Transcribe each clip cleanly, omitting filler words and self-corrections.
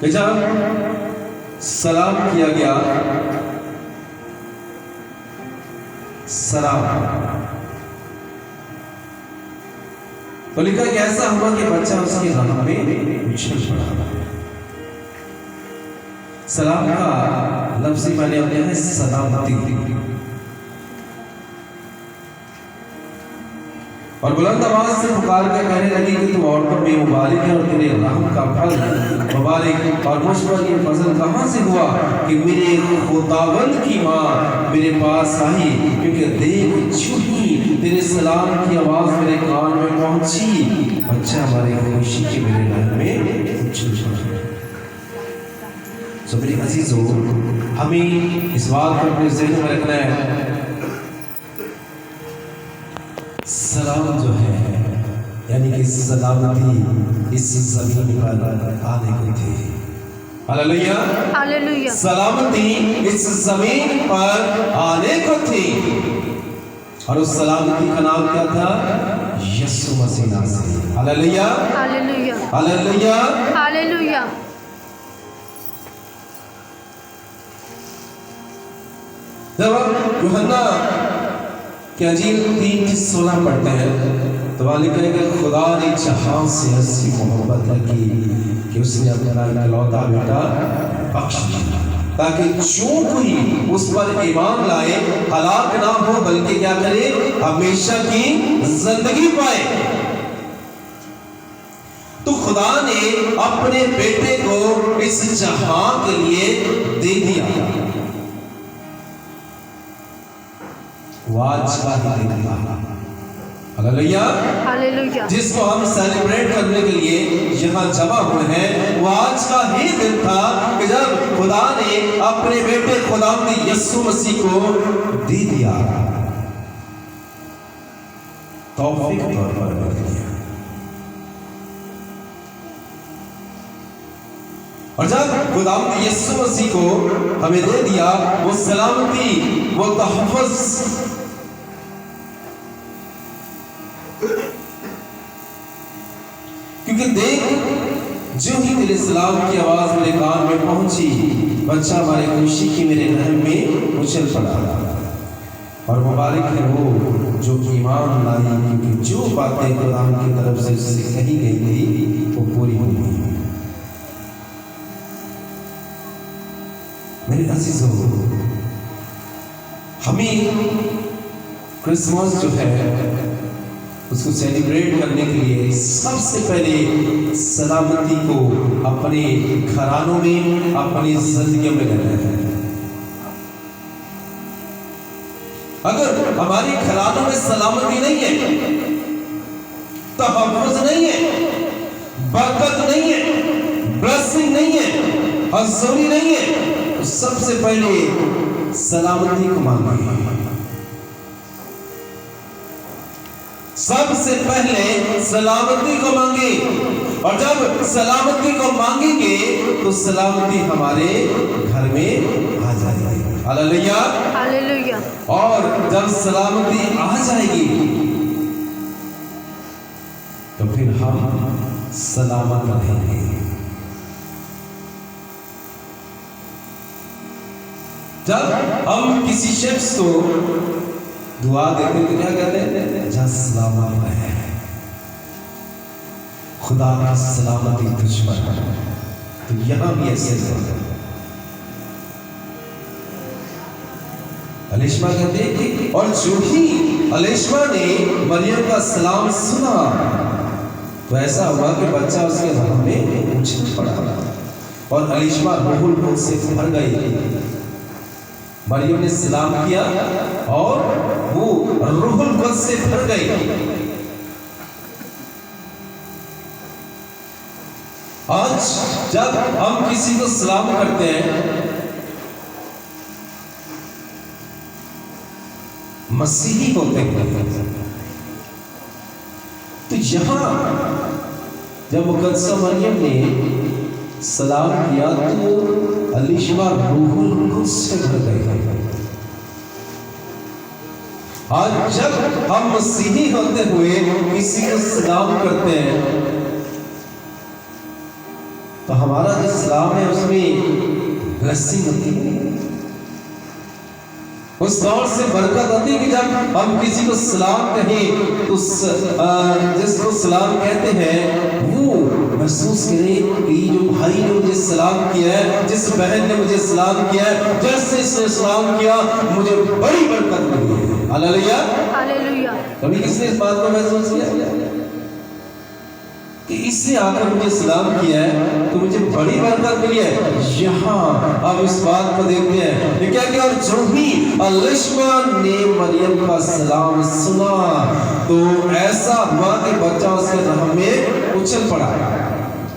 कि जब सलाम किया गया, सलाम तो लिखा कि ऐसा हुआ कि बच्चा उसकी राह में उछल पड़ा। सलाम का लफ्ज़ ही मैंने अपने है सलामती, और बुलंद आवाज से पुकार कर कहने लगी कि तू औरतों में मुबारक है और तेरे रहम का फल मुबारक, और मुझ पर ये फजल कहाँ से हुआ कि मेरे खुदावंद की माँ मेरे पास आई, क्योंकि देख जो ही तेरे सलाम की आवाज़ मेरे कान में पहुंची, बच्चा हमारे खुशी के मेरे रंग में उछल पड़ा। तो मेरे अजीजों, हमें इस बात को अपने ज़हन में रखना है, सलाम जो है यानी कि सलामती इस जमीन पर आने को थी। Hallelujah, hallelujah. सलामती इस जमीन पर आने को थी, और उस सलामती का नाम क्या था? यीशु मसीह नासरी। Hallelujah, hallelujah, hallelujah, hallelujah. जब यूहन्ना कि अंजील 3:16 पढ़ते हैं तो वहाँ लिखा है कि खुदा ने जहां से ऐसी मोहब्बत रखी कि उसने अपना इकलौता बेटा बख्श दिया, ताकि जो कोई उस पर ईमान लाए हलाक ना हो, बल्कि क्या करे? हमेशा की जिंदगी पाए। तो खुदा ने अपने बेटे को इस जहां के लिए दे दिया। आज का ही दिन था, हालेलुया, हालेलुया। जिसको हम सेलिब्रेट करने के लिए यहाँ जमा हुए हैं, वो आज का ही दिन था कि जब खुदा ने अपने बेटे खुदावंद यीशु मसीह को दे दिया, तौफीक तौर पर दे दिया। और जब खुदावंद यीशु मसीह को हमें दे दिया, वो सलामती, वो तहफ़्फ़ुज़, क्योंकि देख जो ही तेरे सलाम की आवाज मेरे कान में पहुंची, बच्चा हमारे खुशी की मेरे रहम में उछल पड़ा। और मुबारक है वो जो ईमान लाई, क्योंकि जो बातें खुदा की तरफ से उससे कही गई थी वो पूरी हुई। मेरे अजीजों, हमें क्रिसमस जो है उसको सेलिब्रेट करने के लिए सबसे पहले सलामती को अपने घरानों में, अपनी जिंदगी में लेना है। अगर हमारे घरानों में सलामती नहीं है, तहफ़्फ़ुज़ नहीं है, बरकत नहीं है, ब्लेसिंग नहीं है, हज़ूरी नहीं है, तो सबसे पहले सलामती को मांगे। सबसे पहले सलामती को मांगे, और जब सलामती को मांगेंगे तो सलामती हमारे घर में आ जाएगी। Hallelujah, hallelujah. और जब सलामती आ जाएगी तो फिर हम सलामत रहेंगे। जब हम किसी शख्स को दुआ देते हैं तो क्या कहते हैं? जा सलामत रहे, खुदा की सलामती तुझ पर है। तो यहां भी ऐसे होता है। अलिश्मा कहते हैं कि और जो ही अलिश्मा ने मरियम का सलाम सुना तो ऐसा हुआ कि बच्चा उसके रहम में उछल पड़ा, और अलिश्मा रूहुल कुद्स से भर गई। मरियम ने सलाम किया और वो रूहुल कुद्स से भर गई। आज जब हम किसी को सलाम करते हैं, मसीही होते हैं, तो यहां जब मुकद्दसा मरियम ने सलाम किया तो अलिश्मा रूहुल कुद्स से भर गई। आज जब हम मसीही होते हुए किसी को सलाम करते हैं तो हमारा जो इस्लाम है उसमें ब्लेसिंग होती है, उस दौर से बरकत होती है कि जब हम किसी को सलाम कहें तो जिसको सलाम कहते हैं वो महसूस करें कि जो भाई ने मुझे सलाम किया है, जिस बहन ने मुझे सलाम किया है, जैसे इसने सलाम किया मुझे बड़ी बरकत मिली है। Hallelujah hallelujah. कभी किसने इस बात को महसूस किया कि इससे आकर मुझे सलाम किया है तो मुझे बड़ी बरकत मिली है? यहाँ अब इस बात को देखते हैं ये क्या क्या, और जो भी अलिशमा ने मरियम का सलाम सुना तो ऐसा हुआ कि बच्चा उसके रहम में उछल पड़ा।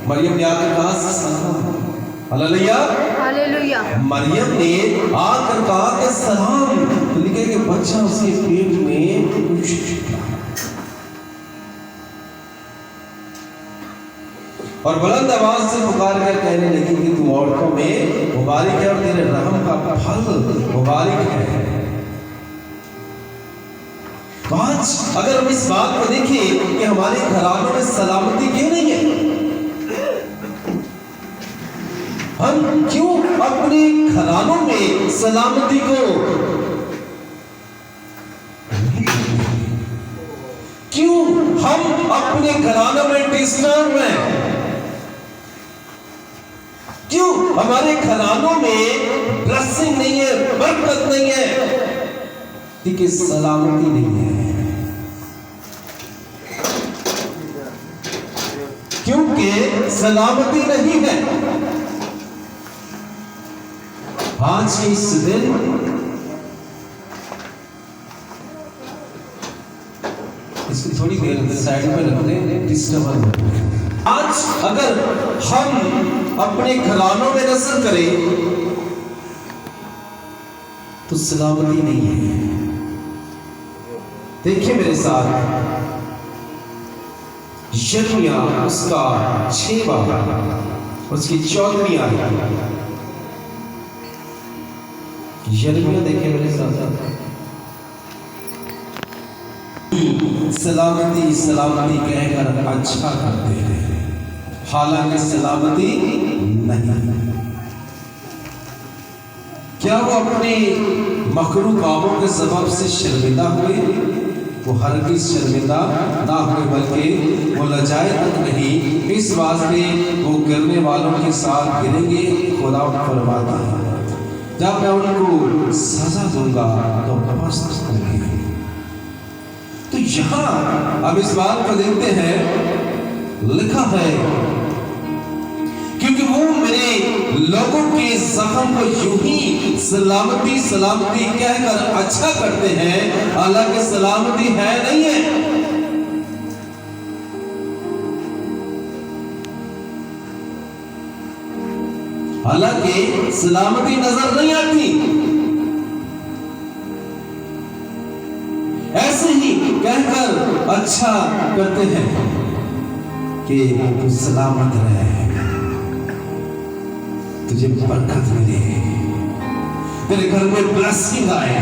मरियम ने आकर कहा सलाम, हालेलुया हालेलुया। मरियम ने आकर कहा कि सलाम, तो लिखे कि बच्चा उसके पेट में उछल पड़ा और बुलंद आवाज से पुकार कर कहने लगी कि तू औरतों में मुबारक है और तेरे रहम का फल मुबारक है। तो आज अगर हम इस बात को देखें कि हमारे घरानों में सलामती क्यों नहीं है, हम क्यों अपने घरानों में सलामती को क्यों हम अपने घरानों में डिस्टर्ब हैं, क्यों हमारे घरानों में ब्लेसिंग नहीं है, बरकत नहीं है, क्योंकि सलामती नहीं है, क्योंकि सलामती नहीं है। आज के इस दिन इसको थोड़ी देर साइड में रख दें, डिस्टर्ब। आज अगर हम अपने घरानों में नजर करें तो सलामती नहीं है। देखिए मेरे साथ यिर्मयाह उसका 6 बाब उसकी 14वीं आयत, यिर्मयाह देखिए मेरे साथ। सलामती सलामती कहकर अच्छा करते हैं, हालांकि सलामती नहीं। क्या वो अपने मकरू कामों के सबब से शर्मिंदा हुए? वो हरगिज़ शर्मिंदा ना हुए, बल्कि वो लजाए तक नहीं, इस वास्ते वो गिरने वालों के साथ गिरेंगे। खुदा फरमाता है जब मैं उनको सजा दूंगा तो पस्त होंगे। तो यहाँ अब इस बात को देखते हैं, लिखा है क्योंकि वो मेरे लोगों के जख्म को यूं ही सलामती सलामती कहकर अच्छा करते हैं, हालांकि सलामती है नहीं है। हालांकि सलामती नजर नहीं आती। ऐसे ही कहकर अच्छा करते हैं कि तू सलामत रहे, तुझे बरकत मिले, तेरे घर में ब्लेसिंग आए,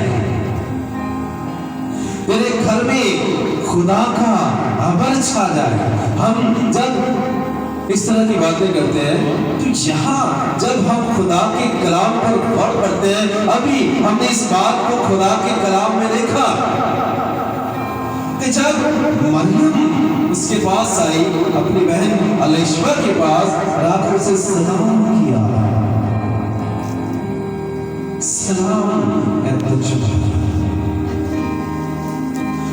तेरे घर में खुदा का अमर छा जाए। हम जब इस तरह की बातें करते हैं तो यहाँ जब हम खुदा के कलाम पर गौर करते हैं, अभी हमने इस बात को खुदा के कलाम में देखा कि जब मरियम उसके पास आई, अपनी बहन अलीशा के पास, रात उसे सलाम किया, सलाम है तुझ पर।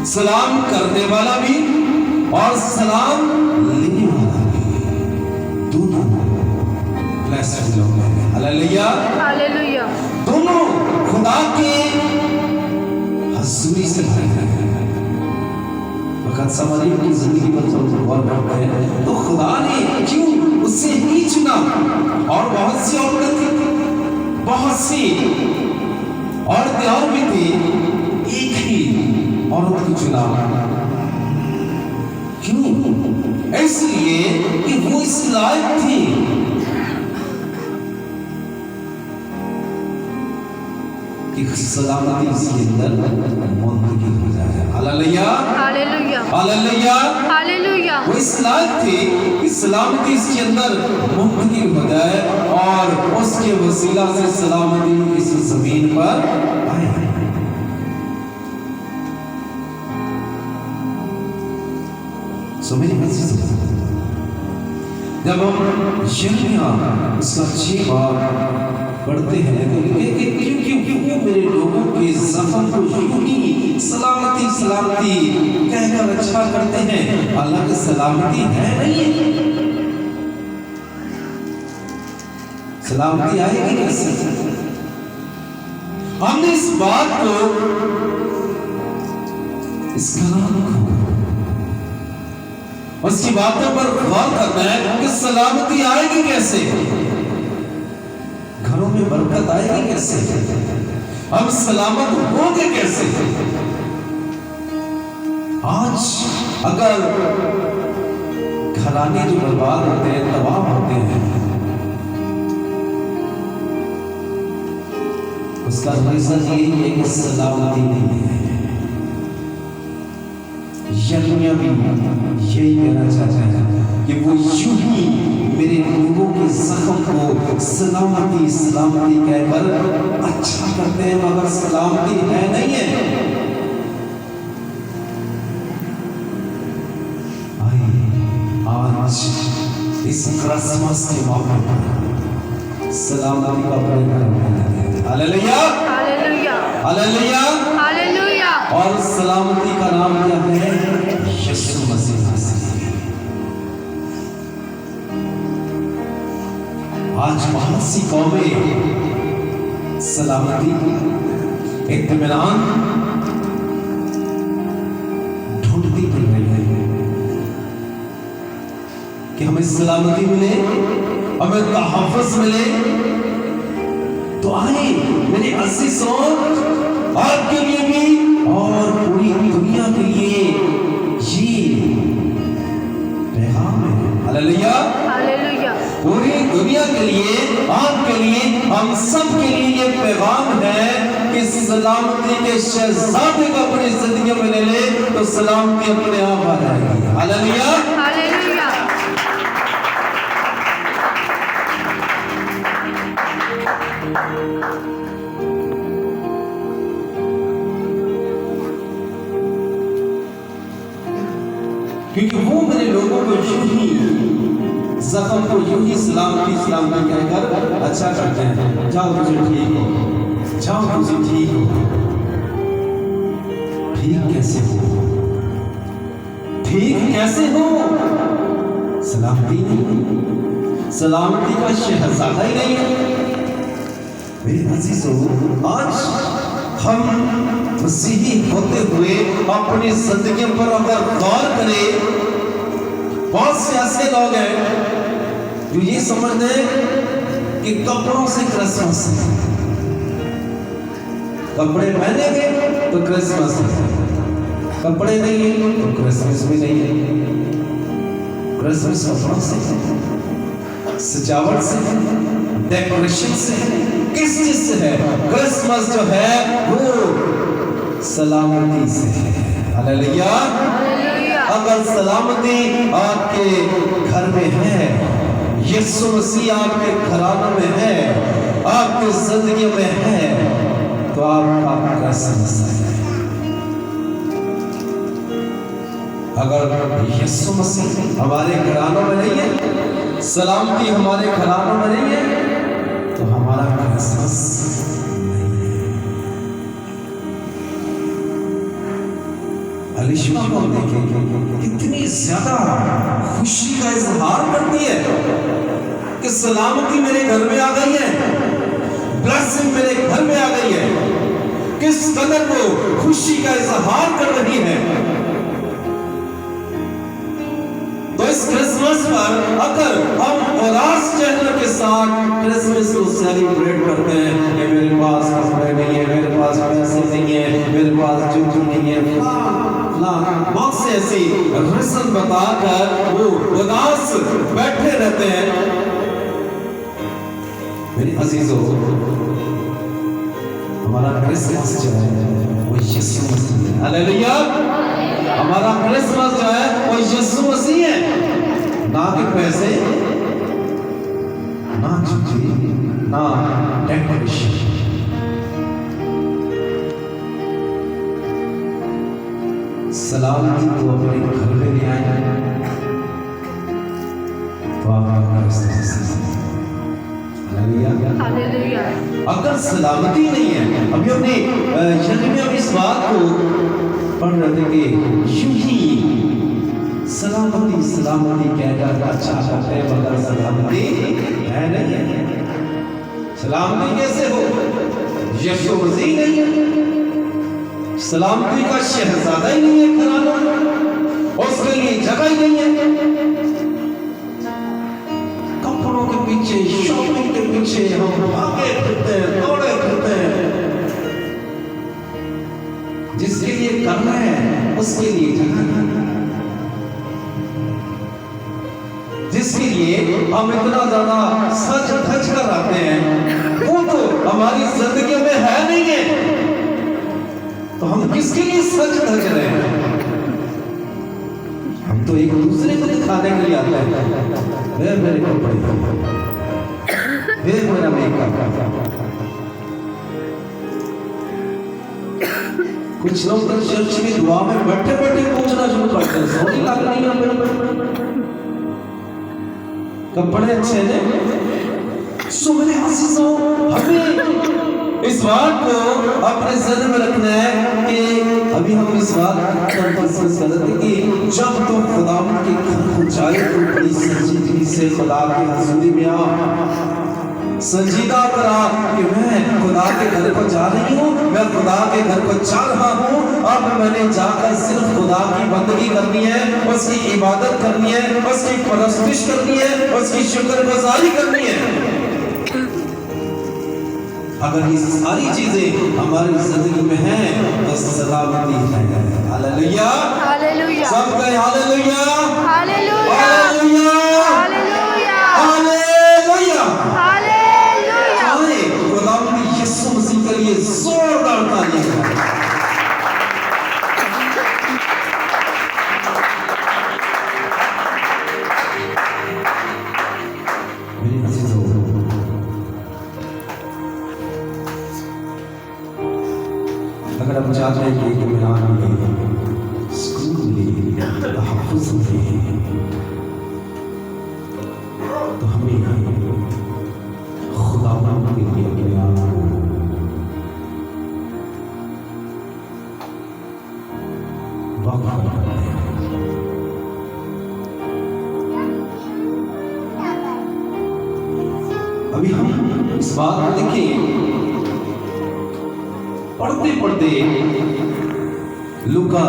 सलाम करने वाला भी और सलाम लेने वाला भी, दोनों ब्लेस्ड लोग हैं। Hallelujah hallelujah. दोनों खुदा के हजूरी से भरे हैं। वक़्त समारी की जिंदगी पर जब गौर करते हैं तो खुदा ने क्यों उसे ही चुना, और बहुत सी औरतें थी, बहुत सी औरतें और भी थी, एक ही औरत को चुना। क्यों? इसलिए कि वो इस लायक थी। कि सलामती इसके अंदर मुंतकिल हो जाए। Hallelujah hallelujah hallelujah hallelujah. वो इस लायक थे कि सलामती इसके अंदर मुंतकिल हो जाए और उसके वसीला से सलामती इस जमीन पर आए। सो मेरी मस्जिद जब हम यिर्मयाह उसका 6 बाब पढ़ते हैं तो क्योंकि वो मेरे लोगों के ज़ख्म को यूं ही सलामती सलामती कहकर अच्छा करते हैं, हालांकि सलामती है नहीं है। सलामती आएगी कैसे? हमने इस बात को, इस कलाम को, उसकी बातों पर गौर करना है कि सलामती आएगी कैसे, घरों में बरकत आएगी कैसे, हम सलामत होंगे कैसे। आज अगर घराने जो बर्बाद होते हैं, तबाह होते हैं, उसका रीजन यही है कि सलामती नहीं है। यिर्मयाह भी यही कहना चाहते हैं कि वो यूं ही मेरे लोगों के ज़ख्म को सलामती सलामती कहकर अच्छा करते हैं, मगर सलामती है नहीं है। आज इस क्रिसमस के मौके पर सलामती का प्रयोग। Hallelujah hallelujah hallelujah hallelujah. और सलामती का नाम क्या है? यीशु मसीह। आज बहुत सी कौमें सलामती, इत्मीनान ढूंढती फिर रही है कि हमें सलामती मिले, हमें तहफ़्फ़ुज़ मिले। तो आए मेरे अज़ीज़ों, आपके लिए भी और पूरी दुनिया के लिए ये पैगाम है। Hallelujah hallelujah. पूरी दुनिया के लिए, आपके लिए, हम सब के लिए ये पैगाम है कि सलामती के शहज़ादे को अपनी जिंदगी में ले ले तो सलामती अपने आप आ जाएगी। Hallelujah hallelujah. क्योंकि वो मेरे लोगों को यूं ही ज़ख्म को यूं ही सलामती सलामती कहकर अच्छा करते हैं। जाओ तुझे ठीक हो, जाओ तुझे ठीक हो। ठीक कैसे हो? ठीक कैसे हो? सलामती नहीं, सलामती का शहज़ादा ही नहीं है। मेरे अज़ीज़ों, आज हम मसीही होते हुए अपनी जिंदगी पर अगर गौर करें, बहुत से ऐसे लोग हैं जो ये समझते हैं कि कपड़ों से क्रिसमस है, कपड़े पहनेंगे तो क्रिसमस है, कपड़े नहीं है तो क्रिसमस भी नहीं है। क्रिसमस कपड़ों से, सजावट से, डेकोरेशन से, किस चीज से है? क्रिसमस जो है वो सलामती से है। Hallelujah hallelujah. अगर सलामती आपके घर में है, यीशु मसीह आपके घरानों में है, आपकी जिंदगी में है, तो आपका क्रिसमस है। अगर यीशु मसीह हमारे घरानों में नहीं है, सलामती हमारे घरानों में नहीं है, तो हमारा क्रिसमस नहीं है। अलिशमा को देखें कितनी ज्यादा खुशी का इजहार करती है कि सलामती मेरे घर में आ गई है, ब्लेसिंग मेरे घर में आ गई है। किस कदर वो खुशी का इजहार कर रही है। तो इस क्रिसमस पर अगर हम उदास चेहरे के साथ क्रिसमस को सेलिब्रेट करते हैं कि मेरे पास कपड़े नहीं है, मेरे पास पैसे नहीं है, मेरे पास जूते नहीं है, बहुत से ऐसी रीजन बताकर वो उदास बैठे रहते हैं। मेरे अजीजों, हमारा क्रिसमस जो है वो यीशु मसीह है। हालेलुया। हमारा क्रिसमस जो है वो यीशु मसीह है, ना कि पैसे, ना चीजें, ना डेकोरेशन। सलामती को अपने घर में ले आए तो आपका क्रिसमस है। हालेलुया। अगर सलामती नहीं है, अभी हमने यिर्मयाह में इस बात को पढ़ रहे थे कि यूं ही सलामती सलामती कहकर अच्छा करते हैं मगर सलामती है नहीं। सलामती कैसे हो? यीशु मसीह नहीं है, सलामती का शहजादा ही नहीं है घराना, उसके लिए जगह ही नहीं है। कपड़ों के पीछे, शॉपिंग के पीछे हम भागे फिरते हैं, दौड़े फिरते हैं। जिसके लिए करना है उसके लिए जगह नहीं, जिसके लिए हम इतना ज्यादा सच धज कर आते हैं वो तो हमारी जिंदगी में है नहीं है, तो हम किसके लिए सच धज रहे हैं? हम तो एक दूसरे को दिखाने के लिए आते हैं, वे मेरे कपड़े, वे मेरा मेकअप। कुछ लोग तो चर्च की दुआ में बैठे बैठे पूछना शुरू करते हैं, सोनी लग रही है, कपड़े अच्छे हैं। सो मेरे अज़ीज़ों, हमें इस बात को अपने ज़हन में रखना है कि अभी हम इस बात पर डिस्कस कर रहे थे कि जब तो खुदा के घर को जाए तो बड़ी संजीदगी से खुदा की हज़ूरी में आ, संजीदा करा कि मैं खुदा के घर को जा रही हूँ, मैं खुदा के घर को जा रहा हूँ। अब मैंने जाकर सिर्फ खुदा की बंदगी करनी है, उसकी इबादत करनी है, उसकी परस्तिश करनी है, उसकी शुक्रगुजारी करनी है। अगर ये सारी चीजें हमारी जिंदगी में हैं तो सलामती है। हालेलुया। हालेलुया। सब कहें hallelujah. Hallelujah. Hallelujah. Hallelujah. Hallelujah. Hallelujah. आए खुदावंद यीशु मसीह के लिए जोरदार तालियां। मेरे अज़ीज़ों, अगर आप चाहते हैं कि इत्मीनान मिले, सुकून मिले, तहफ़्फ़ुज़ मिले, तो हमें खुदावंद के लिए अपने आप को वक़्फ़ करना है। अभी हम इस बात को देखें, पढ़ते पढ़ते लूका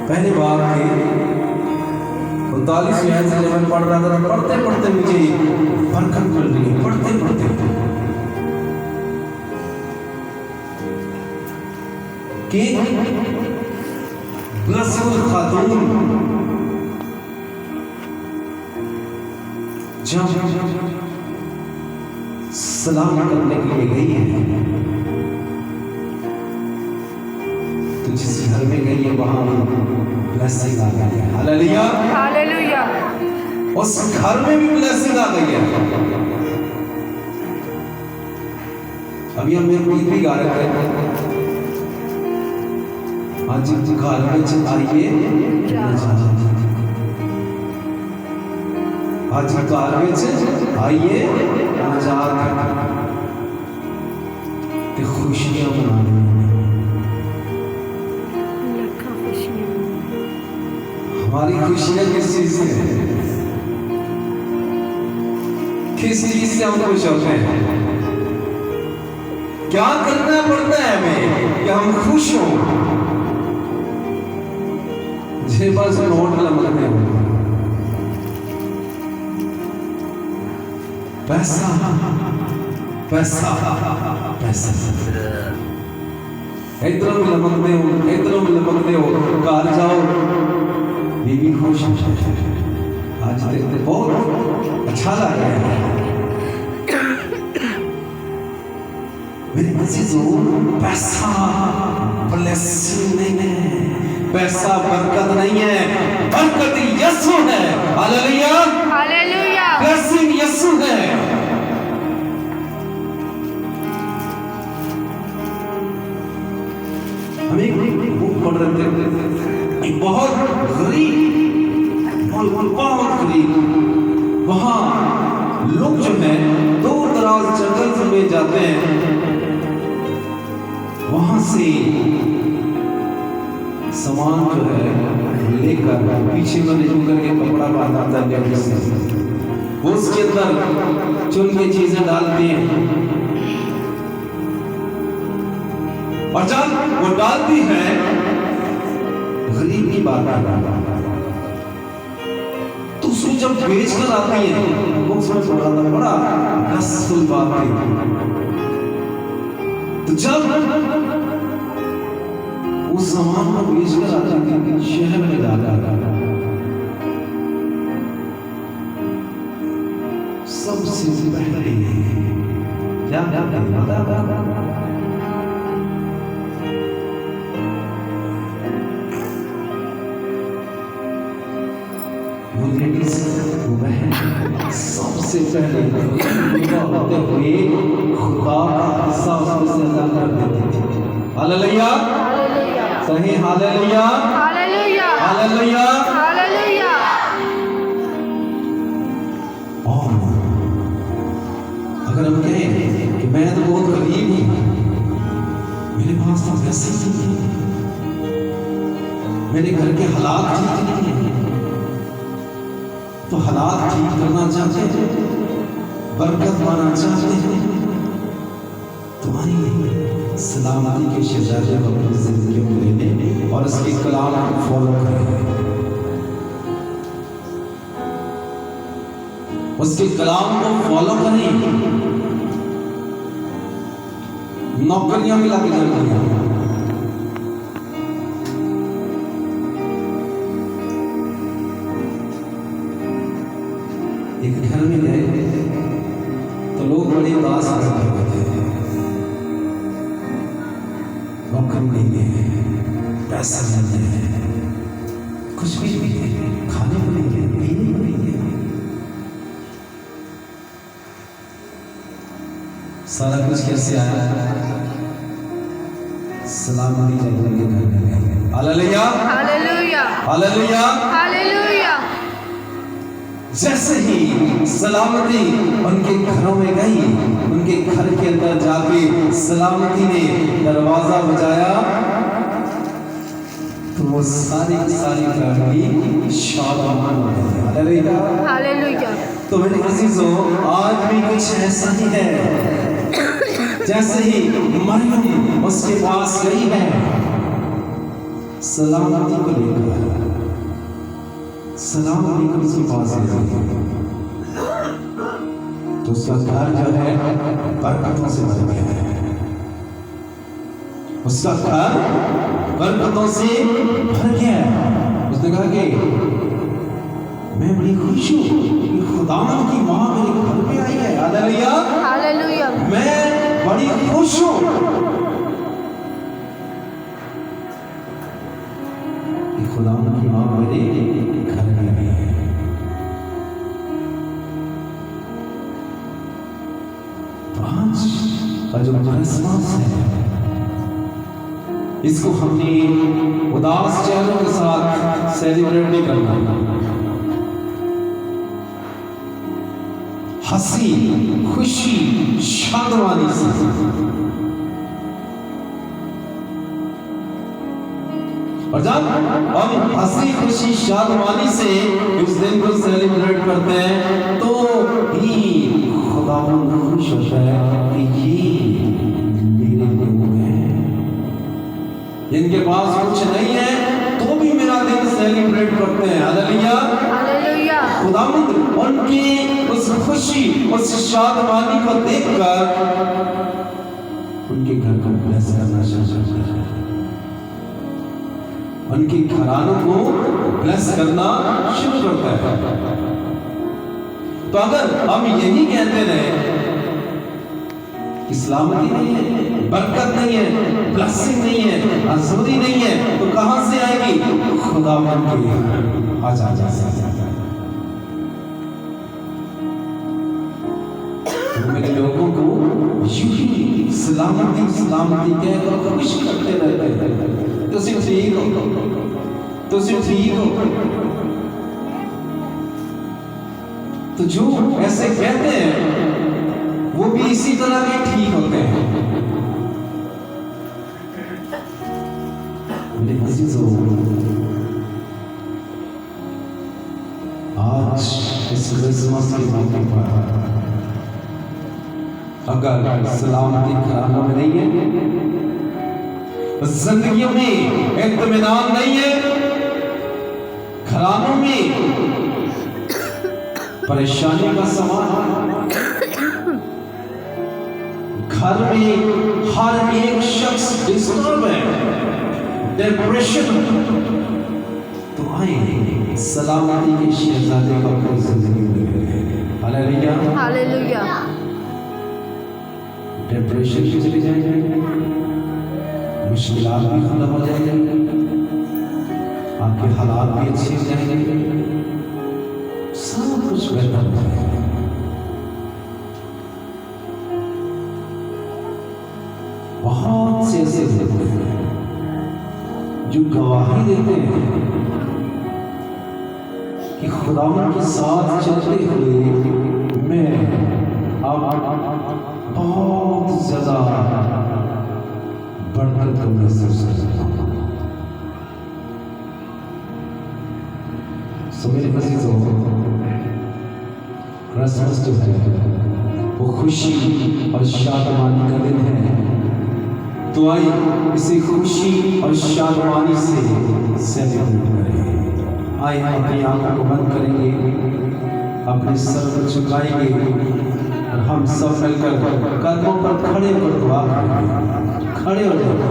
पहले बार के 39वें आयत से मैं पढ़ रहा था, पढ़ते पढ़ते मुझे बरकत मिल रही है। पढ़ते पढ़ते कि ब्लसुल खातून जब सलाम करने के लिए गई है तो जिस घर में गई है वहां ब्लेसिंग आ गई है। हालेलुया। हालेलुया। उस घर में भी ब्लेसिंग आ गई है। अभी हम एक गीत भी गा रहे थे, आज घर में आइए आज घर में आइए आजाद ते खुशियां मनाने। हमारी खुशियां किस चीज से है? किस चीज से हम खुश होते हैं? क्या करना पड़ता है हमें कि हम खुश हों? जेब से नोट लमकते हो, पैसा पैसा पैसा, इधरों में लमकते हो, इधरों में लमकते हो, घर जाओ बीवी खुश, आज देखते बहुत अच्छा लग रहा है। मेरे पैसा ब्लेसिंग नहीं है, पैसा बरकत नहीं है, बरकत यीशु है। हालेलुया, हालेलुया, ब्लेसिंग यीशु है। हम एक बुक पढ़ रहे थे, एक बहुत गरीब वहां लोग जो है दूर दराज जंगल में जाते हैं, वहां से सामान जो है लेकर पीछे में निकल करके कपड़ा बांधता है, वो उसके अंदर चुन के चीजें डालते हैं, और जब वो डालती है गरीब की बात तो उसको जब बेच कर आती है, वो उसमें बड़ा रसफुल बात है। तो जब उस सामान को बेच कर आती है शहर में जाकर, सबसे पहले क्या सबसे पहले होते हुए खुदा का हिस्सा उसमें से अदा कर देते थे। हालेलुया, सही, हालेलुया, हालेलुया, हालेलुया, हालेलुया। और अगर हम कहें कि मैं तो बहुत गरीब हूँ, मेरे पास तो पैसे नहीं है, मेरे घर के हालात ठीक नहीं है, तो हालात ठीक करना चाहते हैं, बरकत पाना चाहते हैं, तुम्हारी सलामती के शहजादे को अपनी जिंदगी में लेने और उसके कलाम को फॉलो करें, उसके कलाम को फॉलो करें, नौकरियां मिला के जाती हैं। एक घर में गए तो लोग बड़ी उदास करते थे, नौकरी नहीं है, पैसा नहीं है, कुछ भी नहीं है, खाने को नहीं है, पीने को नहीं है, सारा कुछ कैसे आया? सलामती जब उनके घर में गए। Hallelujah, hallelujah, hallelujah, hallelujah. जैसे ही सलामती उनके घरों में गई, उनके घर के अंदर जाके सलामती ने दरवाजा बजाया, तो वो सारी फैमिली शादमान हो गई। Hallelujah, hallelujah. तो मेरे अजीजों, आज भी कुछ ऐसा ही है, जैसे ही मरियम उसके पास गई है सलामती को लेकर, सलाम लेकर उसके पास गई, तो उसका घर जो है बरकतों से भर गया है, उसका घर बरकतों से भर गया है। उसने कहा कि मैं बड़ी खुश हूँ कि खुदावन की माँ मेरे घर पे आई है। Hallelujah, hallelujah. मैं बड़ी खुश हूँ कि खुदावन की माँ मेरे घर में आई है। तो आज का जो क्रिसमस है, इसको हमने उदास चेहरों के साथ सेलिब्रेट नहीं करना, हंसी खुशी शादवानी से, और जब हम हंसी खुशी शादवानी से इस दिन को सेलिब्रेट करते हैं तो ही खुदावंद खुश होता है कि ये मेरे लोग हैं, जिनके पास कुछ नहीं है तो भी मेरा दिन सेलिब्रेट करते हैं। Hallelujah, hallelujah. खुदावंद उनकी उस खुशी, उस शादमानी को देखकर उनके घर को ब्लेस करना शुरू करता है, उनके घरानों को ब्लेस करना शुरू करता है। तो अगर हम यही कहते रहे कि सलामती नहीं है, बरकत नहीं है, ब्लेसिंग नहीं है, आज़ादी नहीं है, तो कहां से आएगी? खुदावंद के आजा जा मेरे लोगों को यूं ही सलामती सलामती कहकर खुश करते रहते हैं। तो सिर्फ ठीक हो, तो सिर्फ ठीक हो। तो जो ऐसे कहते हैं वो भी इसी तरह के ठीक होते हैं। मेरे अजीजों, आज इस क्रिसमस के मौके पर अगर सलामती घरानों में नहीं है, जिंदगियों में इत्मीनान नहीं है, घरानों में परेशानी का सवाल, घर में हर एक शख्स डिस्टर्ब है, डिप्रेशन, तो आए सलामती के शहजादे का अपनी जिंदगी में। Hallelujah, hallelujah. डिप्रेशन भी चली जाएगी, मुश्किलात भी खत्म हो जाएंगे, आपके हालात भी अच्छे हो जाएंगे, सब कुछ बेहतर हो जाएगा। बहुत से ऐसे लोग हैं जो गवाही देते हैं कि खुदावंद के साथ चलते हुए मैं अब बहुत ज्यादा बढ़कर को महसूस करता हूँ। सो मेरे अजीजों, क्रिसमस जो है वो खुशी और शादमानी का दिन है। तो आइए इसे खुशी और शादमानी से सेलिब्रेट करें। आइए अपनी आंखों को बंद करेंगे, अपने सर को झुकाएंगे और हम सब मिलकर कदमों पर खड़े होकर दुआ करेंगे। खड़े हो जाओ।